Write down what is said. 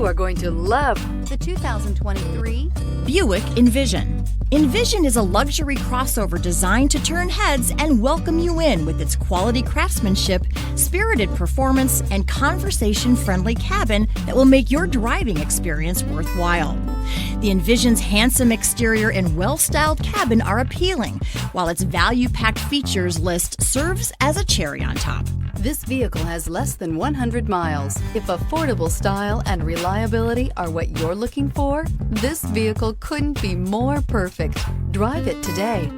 You are going to love the 2023 Buick Envision. Envision is a luxury crossover designed to turn heads and welcome you in with its quality craftsmanship, spirited performance, and conversation-friendly cabin that will make your driving experience worthwhile. The Envision's handsome exterior and well-styled cabin are appealing, while its value-packed features list serves as a cherry on top. This vehicle has less than 100 miles. If affordable style and reliability are what you're looking for, this vehicle couldn't be more perfect. Drive it today.